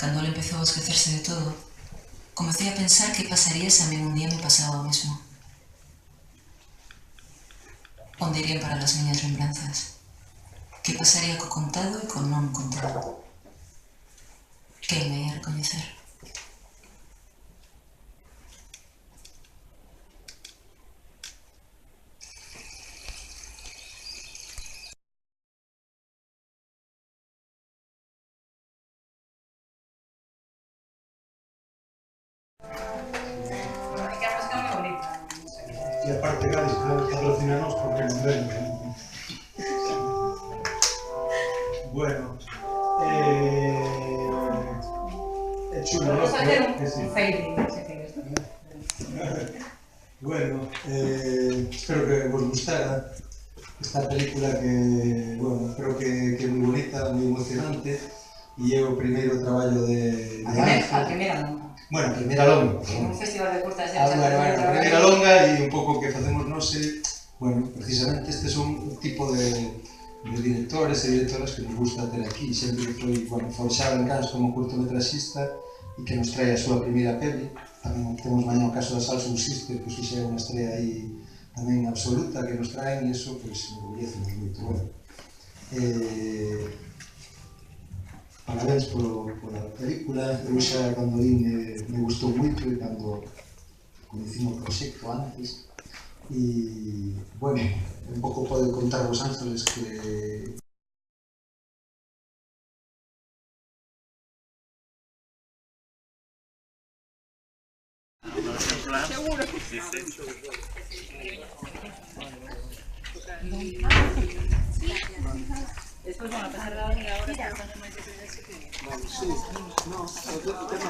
Cando ele empezou a esquecerse de todo, comecei a pensar que pasaría se a min un día me pasaba o mesmo. Onde irían para as miñas lembranzas? Que pasaría co contado e co non contado? Quen me ia recoñecer? E aparte Gales patrocinanos porque non ven. Bueno, é chulo, ¿no? Vamos a hacer Que sí. un fading, si quieres. Bueno, espero que vos gustara esta película que, bueno, creo que é moi bonita, moi emocionante e é o primeiro traballo de A primeira non. Bueno, a primeira longa. Un festival de curtas de A primeira longa e un pouco que facemos nós bueno, precisamente este son un tipo de directores e directoras que nos gusta ter aquí, sempre que foi, bueno, forxado en Cannes como curtometraxista e que nos trae a súa primeira peli. Tamén temos mañá o caso da Salsoul Sister, que fixe unha estrella aí tamén absoluta que nos traen e iso, pois, me orgullece moito, bueno. Parabéns pola película, eu xa cando vi me gustou moito e cando coñecín o proxecto antes e, bueno, un pouco pode contar vos Ángeles que Seguro. Sí, después van a pasar la hora y ahora están más de sí, no, o tema